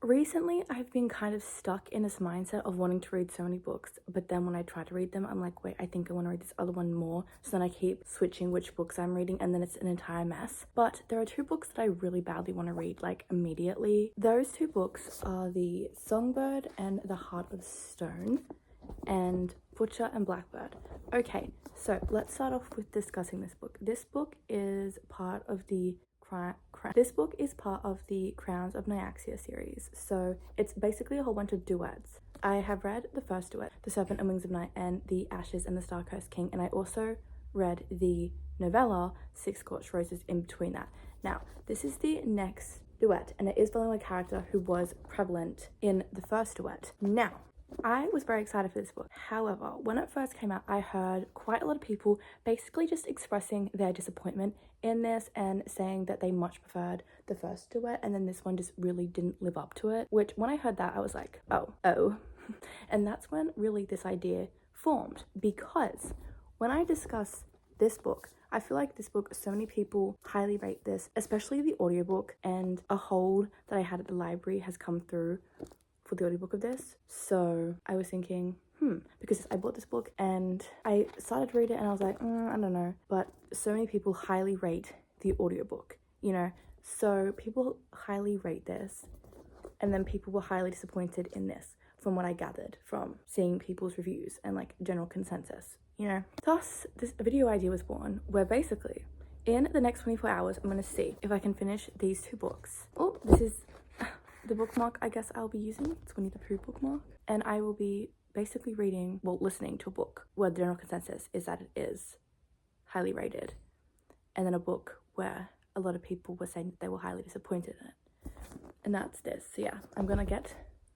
Recently, I've been kind of stuck in this mindset of wanting to read so many books, but then when I try to read them, I'm like, wait, I think I want to read this other one more. So then I keep switching which books I'm reading, and then it's an entire mess. But there are two books that I really badly want to read, like immediately. Those two books are The Songbird and The Heart of Stone, and Butcher and Blackbird. Okay, so let's start off with discussing this book. This book is part of the Crowns of Nyaxia series. So it's basically a whole bunch of duets. I have read the first duet, The Serpent and Wings of Night, and The Ashes and the Star-Cursed King, and I also read the novella Six Scorched Roses in between that. Now, this is the next duet, and it is following a character who was prevalent in the first duet. Now, I was very excited for this book. However, when it first came out, I heard quite a lot of people basically just expressing their disappointment in this and saying that they much preferred the first duet, and then this one just really didn't live up to it, which when I heard that, I was like, oh. And that's when really this idea formed, because when I discuss this book, I feel like this book, so many people highly rate this, especially the audiobook, and a hold that I had at the library has come through for the audiobook of this. So I was thinking, because I bought this book and I started to read it and I was like, I don't know. But so many people highly rate the audiobook, you know? So people highly rate this, and then people were highly disappointed in this from what I gathered from seeing people's reviews and like general consensus, you know? Thus, this video idea was born, where basically in the next 24 hours, I'm gonna see if I can finish these two books. Oh, this is the bookmark I guess I'll be using. It's Winnie the Pooh bookmark. And I will be basically listening to a book where the general consensus is that it is highly rated. And then a book where a lot of people were saying that they were highly disappointed in it. And that's this. So yeah, I'm gonna get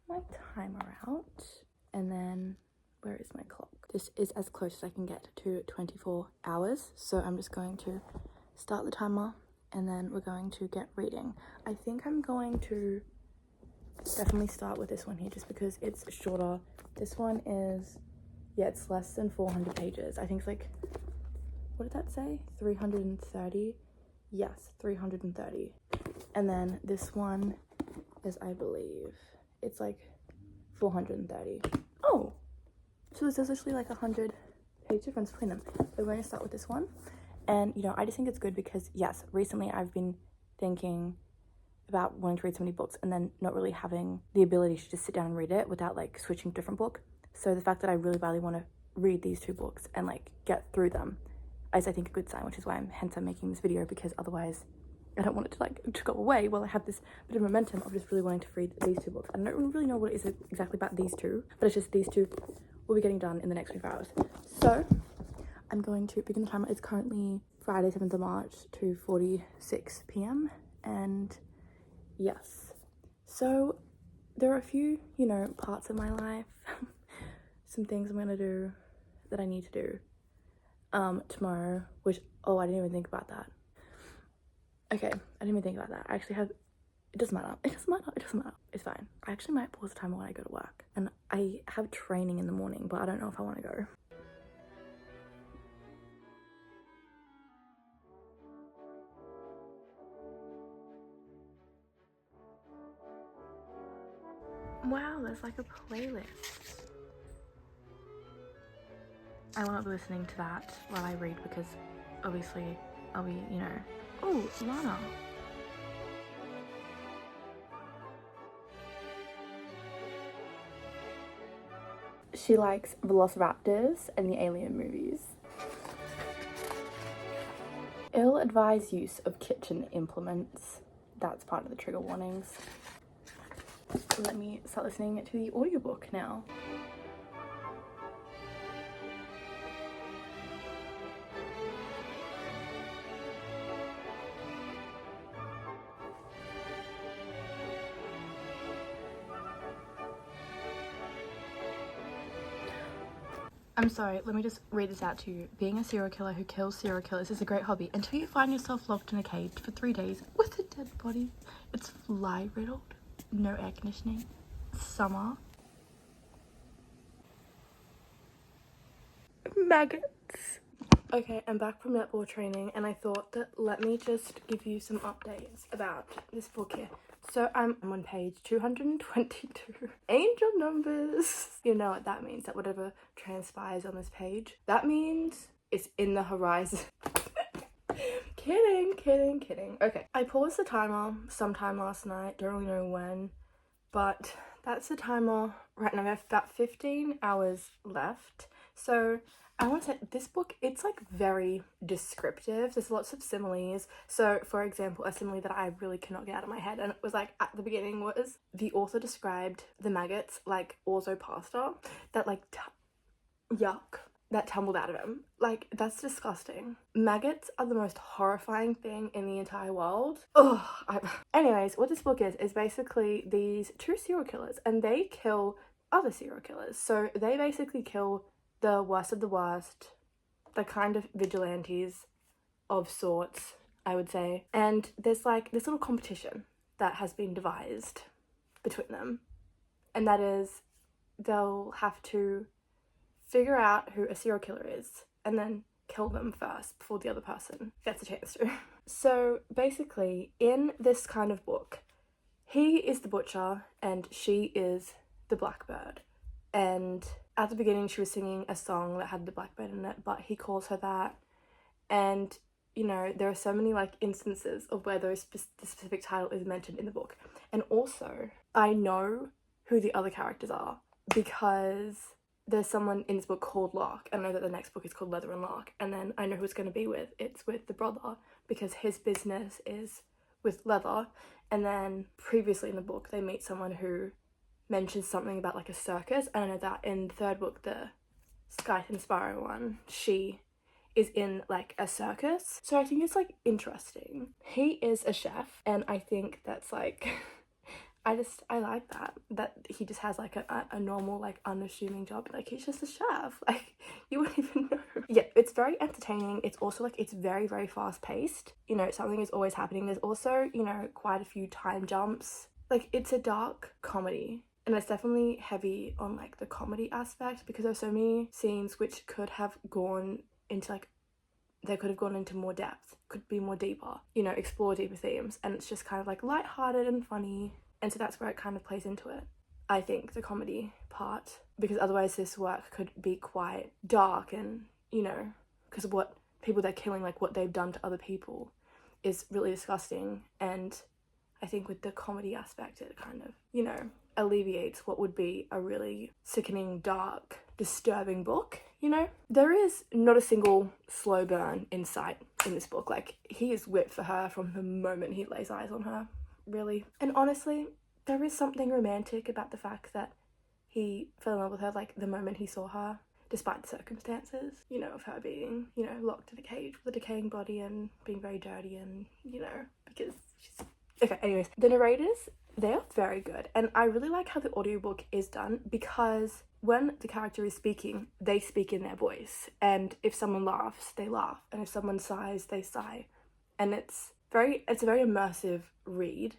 my timer out. And then, where is my clock? This is as close as I can get to 24 hours. So I'm just going to start the timer and then we're going to get reading. I think I'm going to definitely start with this one here just because it's shorter. This one is, yeah, it's less than 400 pages. I think it's like, what did that say? 330? Yes, 330. And then this one is, I believe, it's like 430. Oh, so there's actually like 100 page difference between them. We're going to start with this one. And, you know, I just think it's good because, yes, recently I've been thinking about wanting to read so many books and then not really having the ability to just sit down and read it without like switching to a different book. So the fact that I really badly want to read these two books and like get through them is, I think, a good sign, which is why I'm making this video, because otherwise I don't want it to go away while I have this bit of momentum of just really wanting to read these two books. I don't really know what it is exactly about these two, but it's just these two will be getting done in the next 24 hours. So I'm going to begin the timer. It's currently Friday, 7th of March, 2:46 p.m. and yes, so there are a few, you know, parts of my life, some things I'm gonna do that I need to do tomorrow, which, oh, I didn't even think about that. Okay, I didn't even think about that. I actually have, it doesn't matter, it's fine. I actually might pause the timer when I go to work, and I have training in the morning, but I don't know if I want to go. Wow, there's like a playlist. I will not be listening to that while I read because obviously I'll be, you know. Oh, Lana. She likes velociraptors and the Alien movies. Ill-advised use of kitchen implements. That's part of the trigger warnings. Let me start listening to the audiobook now. I'm sorry, let me just read this out to you. Being a serial killer who kills serial killers is a great hobby until you find yourself locked in a cage for 3 days with a dead body. It's fly riddled, no air conditioning, summer, maggots. Okay, I'm back from netball training and I thought that let me just give you some updates about this book here. So I'm on page 222. Angel numbers. You know what that means, that whatever transpires on this page, that means it's in the horizon. Kidding. Okay, I paused the timer sometime last night, don't really know when, but that's the timer right now. We have about 15 hours left. So I want to say this book, it's like very descriptive. There's lots of similes. So for example, a simile that I really cannot get out of my head, and it was like at the beginning, was the author described the maggots like orzo pasta that like yuck, that tumbled out of him. Like, that's disgusting. Maggots are the most horrifying thing in the entire world. Anyways, what this book is basically these two serial killers, and they kill other serial killers. So they basically kill the worst of the worst, the kind of vigilantes of sorts, I would say. And there's like this little competition that has been devised between them, and that is they'll have to figure out who a serial killer is and then kill them first before the other person gets a chance to. So basically, in this kind of book, he is the butcher and she is the blackbird. And at the beginning, she was singing a song that had the blackbird in it, but he calls her that. And, you know, there are so many like instances of where the specific title is mentioned in the book. And also, I know who the other characters are because there's someone in this book called Locke. I know that the next book is called Leather and Locke, and then I know who it's going to be with. It's with the brother, because his business is with leather. And then previously in the book, they meet someone who mentions something about like a circus, and I know that in the third book, the Skythe and Sparrow one, she is in like a circus. So I think it's like interesting. He is a chef, and I think that's like I like that he just has like a normal like unassuming job. Like, he's just a chef, like you wouldn't even know. Yeah, it's very entertaining. It's also like, it's very, very fast paced, you know, something is always happening. There's also, you know, quite a few time jumps. Like, it's a dark comedy, and it's definitely heavy on like the comedy aspect, because there's so many scenes which could have gone into like, they could have gone into more depth, could be more deeper, you know, explore deeper themes, and it's just kind of like lighthearted and funny. And so that's where it kind of plays into it, I think, the comedy part, because otherwise this work could be quite dark, and, you know, because of what people they're killing, like what they've done to other people is really disgusting. And I think with the comedy aspect, it kind of, you know, alleviates what would be a really sickening, dark, disturbing book, you know? There is not a single slow burn in sight in this book. Like, he is whipped for her from the moment he lays eyes on her. Really. And honestly, there is something romantic about the fact that he fell in love with her like the moment he saw her, despite the circumstances, you know, of her being, you know, locked in a cage with a decaying body and being very dirty, and, you know, because she's... Okay, anyways, the narrators, they are very good, and I really like how the audiobook is done, because when the character is speaking, they speak in their voice, and if someone laughs, they laugh, and if someone sighs, they sigh, and it's a very immersive read,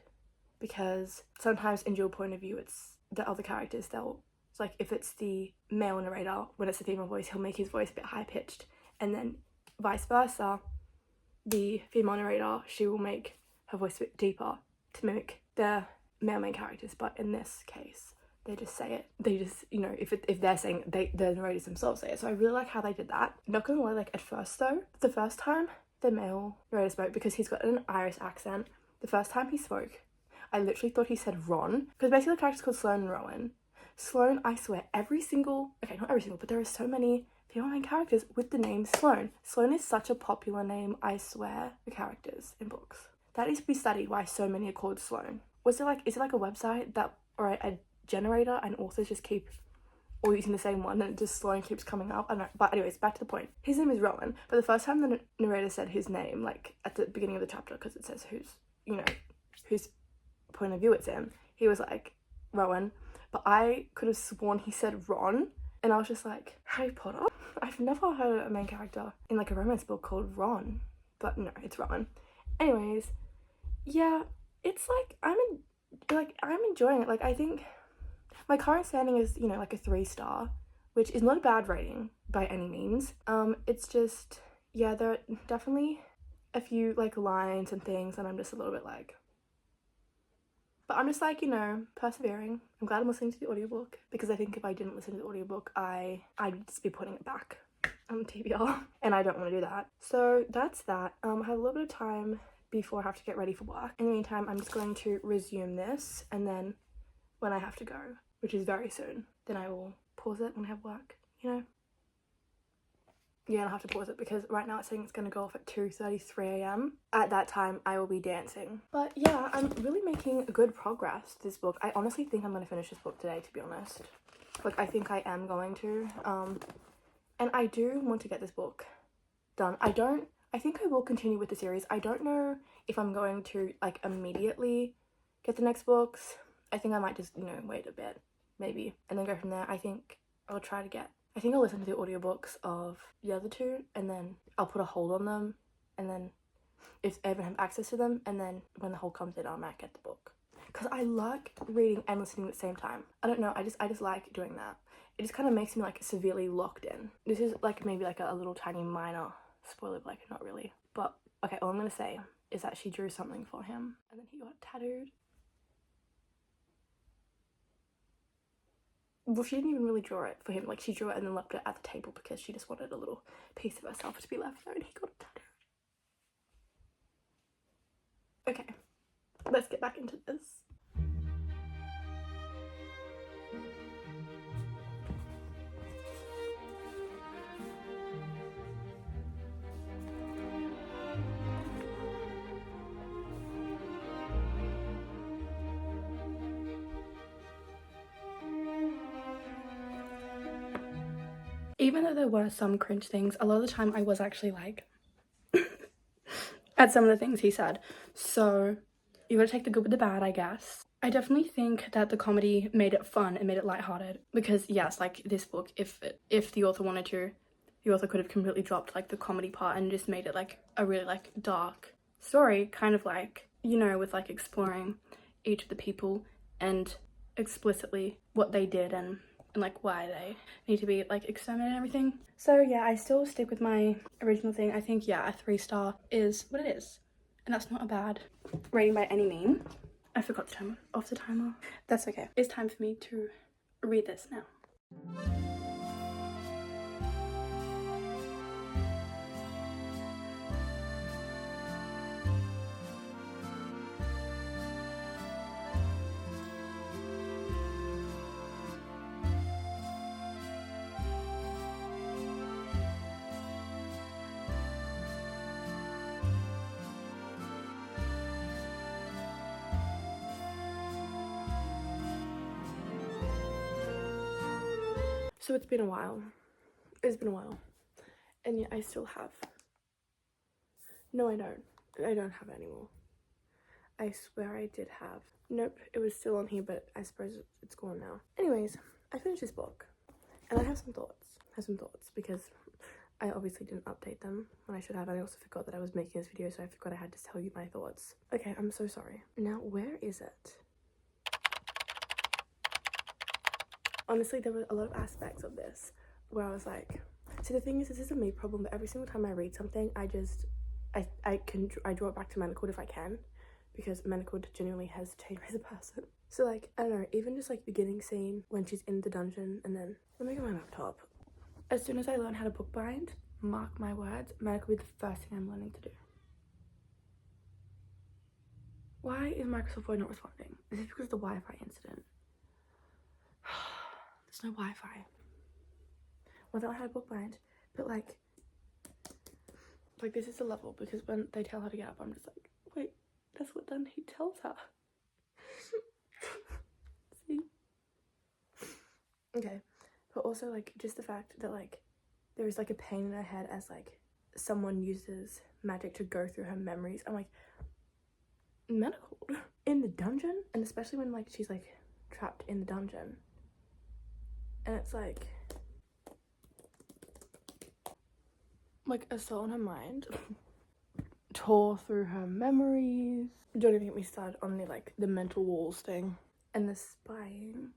because sometimes in dual point of view, it's the other characters, it's like if it's the male narrator, when it's the female voice, he'll make his voice a bit high pitched, and then vice versa, the female narrator, she will make her voice a bit deeper to mimic the male main characters. But in this case, they just say it. They just, you know, if they're saying it, the narrators themselves say it. So I really like how they did that. Not gonna lie, like at first though, the first time the male narrator spoke, because he's got an Irish accent, the first time he spoke, I literally thought he said Ron, because basically the character's called Sloane and Rowan. Sloane, I swear, not every single, but there are so many female main characters with the name Sloane. Sloane is such a popular name, I swear, for characters in books. That needs to be studied, why so many are called Sloane. Is it like a website that, or a generator, and authors just keep all using the same one, and just Sloane keeps coming up? I don't know. But anyways, back to the point. His name is Rowan, but the first time the narrator said his name, like at the beginning of the chapter, because it says whose point of view it's in, he was like, Rowan, but I could have sworn he said Ron, and I was just like, Harry Potter? I've never heard a main character in like a romance book called Ron, but no, it's Rowan. Anyways, yeah, it's like, I'm enjoying it. Like, I think my current standing is, you know, like a 3-star, which is not a bad rating by any means. It's just, yeah, there are definitely a few like lines and things, and I'm just a little bit like, But I'm just like, you know, persevering. I'm glad I'm listening to the audiobook, because I think if I didn't listen to the audiobook, I'd just be putting it back on the TBR, and I don't want to do that. So that's that. I have a little bit of time before I have to get ready for work. In the meantime, I'm just going to resume this, and then when I have to go, which is very soon, then I will pause it when I have work, you know? Yeah, I'll have to pause it because right now it's saying it's going to go off at 2:33 a.m. At that time, I will be dancing. But yeah, I'm really making good progress with this book. I honestly think I'm going to finish this book today, to be honest. Like, I think I am going to. And I do want to get this book done. I think I will continue with the series. I don't know if I'm going to, like, immediately get the next books. I think I might just, you know, wait a bit, maybe, and then go from there. I think I'll listen to the audiobooks of the other two, and then I'll put a hold on them, and then if I ever have access to them, and then when the hold comes in, I might get the book. Because I like reading and listening at the same time. I don't know, I just like doing that. It just kind of makes me, like, severely locked in. This is, like, maybe, like, a little tiny minor spoiler, but, like, not really. But, okay, all I'm gonna say is that she drew something for him, and then he got tattooed. Well, she didn't even really draw it for him. Like, she drew it and then left it at the table because she just wanted a little piece of herself to be left there, and he got a tattoo. Okay, let's get back into this. Even though there were some cringe things, a lot of the time I was actually like at some of the things he said. So you gotta take the good with the bad, I guess. I definitely think that the comedy made it fun and made it lighthearted, because yes, like this book, if the author wanted to, the author could have completely dropped like the comedy part and just made it like a really like dark story, kind of like, you know, with like exploring each of the people and explicitly what they did and like why they need to be like exterminated and everything. So yeah, I still stick with my original thing. I think, yeah, a 3-star is what it is, and that's not a bad rating by any means. I forgot to turn off the timer. That's okay. It's time for me to read this now. So it's been a while. It's been a while. And yet I still have. No, I don't. I don't have it anymore. I swear I did have. Nope, it was still on here, but I suppose it's gone now. Anyways, I finished this book. And I have some thoughts. Because I obviously didn't update them when I should have. I also forgot that I was making this video, so I forgot I had to tell you my thoughts. Okay, I'm so sorry. Now, where is it? Honestly, there were a lot of aspects of this where I was like, see, the thing is, this is a me problem, but every single time I read something, I draw it back to Manicold if I can, because Manicold genuinely has changed me as a person. So like, I don't know, even just like beginning scene when she's in the dungeon, and then, let me get my laptop. As soon as I learn how to bookbind, mark my words, Manicold will be the first thing I'm learning to do. Why is Microsoft Word not responding? Is this because of the Wi-Fi incident? There's no Wi-Fi. Well, I don't know how to bookbind, but like this is the level, because when they tell her to get up, I'm just like, wait, that's what then he tells her. See? Okay, but also like just the fact that like there is like a pain in her head as like someone uses magic to go through her memories. I'm like, medical in the dungeon, and especially when like she's like trapped in the dungeon. And it's like a soul in her mind tore through her memories. Don't even get me started on the mental walls thing and the spying.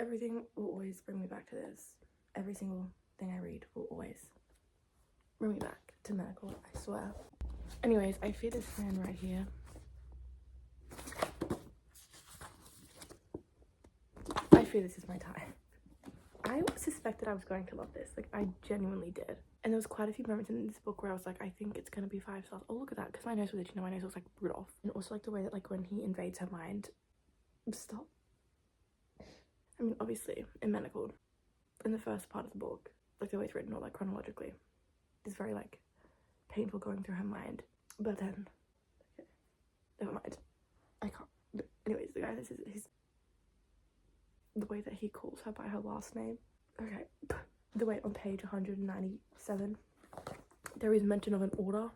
Everything will always bring me back to this. Every single thing I read will always bring me back to medical, I swear. Anyways, I fear this man right here. fear this is my time. I suspected I was going to love this. Like, I genuinely did. And there was quite a few moments in this book where I was like, I think it's gonna be 5 stars. Oh, look at that, because my nose was itchy. My nose looks like Rudolph. And also like the way that like when he invades her mind. Stop. I mean, obviously, in Manacled, in the first part of the book, like the way it's written all like chronologically, it's very like painful going through her mind. But then, okay, never mind. I can't. Anyways, the guy, this is his, the way that he calls her by her last name. Okay, the way on page 197, there is mention of an order.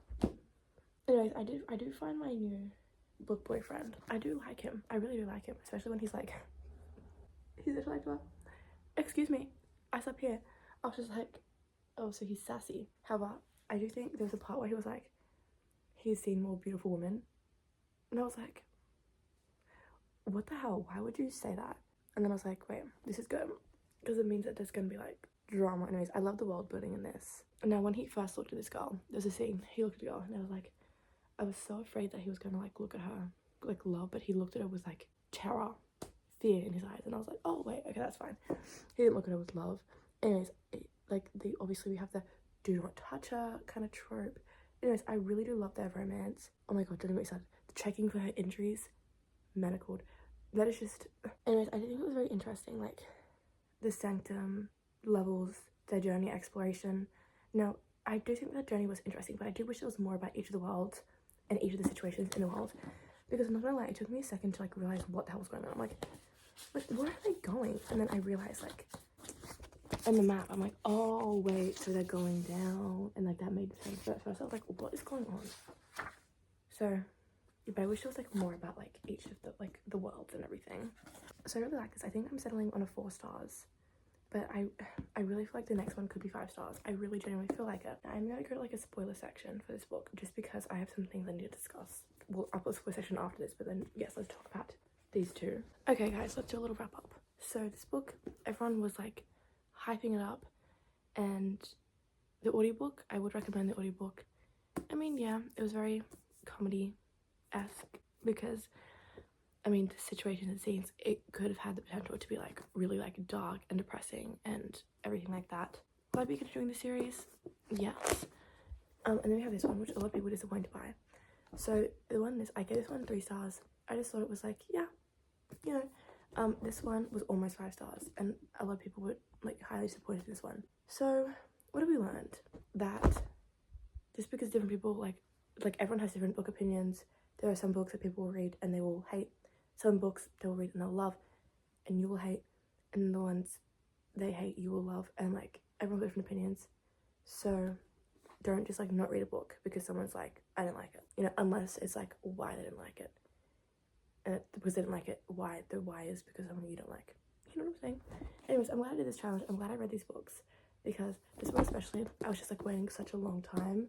Anyways, I do find my new book boyfriend, I do like him. I really do like him, especially when he's like, he's just like, well, excuse me, I slept here. I was just like, oh, so he's sassy. However, I do think there was a part where he was like, he's seen more beautiful women. And I was like, what the hell? Why would you say that? And then I was like, wait, this is good. Because it means that there's going to be like drama. Anyways, I love the world building in this. And now when he first looked at this girl, there's a scene, he looked at the girl and I was like, I was so afraid that he was going to like look at her, like love, but he looked at her with like terror, fear in his eyes. And I was like, oh wait, okay, that's fine. He didn't look at her with love. Anyways, like obviously we have the do not touch her kind of trope. Anyways, I really do love their romance. Oh my god, don't even make sense. The checking for her injuries, Manacled. That is just, anyways, I think it was very interesting, like the sanctum levels, their journey exploration. Now, I do think that journey was interesting, but I do wish there was more about each of the worlds and each of the situations in the world, because I'm not gonna lie, it took me a second to like realize what the hell was going on. I'm like where are they going? And then I realized like on the map, I'm like, oh wait, so they're going down, and like that made sense. But at first I was like, what is going on? So, but I wish there was like more about like each of the like the worlds and everything. So I really like this. I think I'm settling on a 4 stars, but I really feel like the next one could be 5 stars. I really genuinely feel like it. I'm gonna go to like a spoiler section for this book, just because I have some things I need to discuss. Well, I'll put a spoiler section after this, but then yes, let's talk about these two. Okay guys, let's do a little wrap up. So this book, everyone was like hyping it up, and the audiobook, I would recommend the audiobook. I mean, yeah, it was very comedy-esque, because I mean, the situations and scenes, it could have had the potential to be like really like dark and depressing and everything like that. Will I be continuing the series? Yes. And then we have this one, which a lot of people were disappointed by. So the one is, I gave this one 3 stars. I just thought it was like, yeah, you know. This one was almost 5 stars, and a lot of people were like highly disappointed in this one. So what have we learned? That just because different people like everyone has different book opinions. There are some books that people will read and they will hate. Some books they'll read and they'll love, and you will hate. And the ones they hate, you will love. And like everyone has different opinions. So don't just like not read a book because someone's like, I didn't like it. You know, unless it's like why they didn't like it. And because they didn't like it, why? The why is because someone you don't like. You know what I'm saying? Anyways, I'm glad I did this challenge. I'm glad I read these books, because this one especially, I was just like waiting such a long time,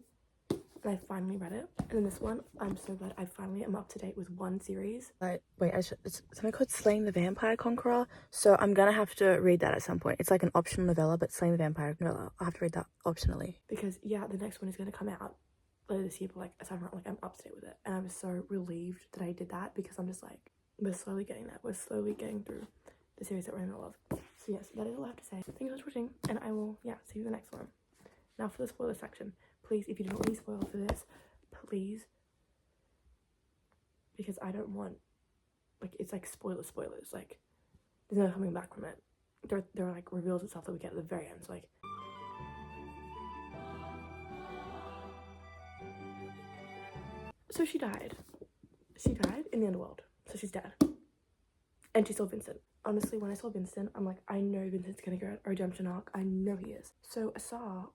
and I finally read it. And then this one, I'm so glad I finally am up to date with one series. Wait, it's something called Slaying the Vampire Conqueror, so I'm gonna have to read that at some point. It's like an optional novella, but Slaying the Vampire novella, I'll have to read that optionally, because yeah, the next one is gonna come out later this year, but like aside from like I'm up to date with it, and I'm so relieved that I did that, because I'm just like, we're slowly getting there. We're slowly getting through the series that we're in the middle of. So yes, that is all I have to say. Thank you so much for watching, and I will, yeah, see you in the next one. Now for the spoiler section, please, if you don't want any spoiler for this, please, because I don't want, like, it's like spoilers, like, there's no coming back from it. There are like reveals and stuff that we get at the very end, so like, so she died in the underworld, so she's dead, and she saw Vincent. Honestly, when I saw Vincent, I'm like, I know Vincent's gonna get a redemption arc. I know he is. So Asar,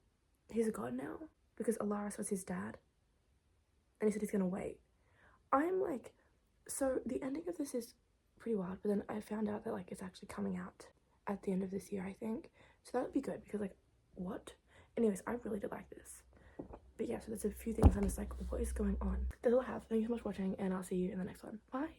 he's a god now, because Alaris was his dad, and he said he's gonna wait. I'm like, so the ending of this is pretty wild, but then I found out that like it's actually coming out at the end of this year, I think. So that would be good, because like, what? Anyways, I really did like this. But yeah, so there's a few things I'm just like, what is going on? That's all I have. Thank you so much for watching, and I'll see you in the next one. Bye.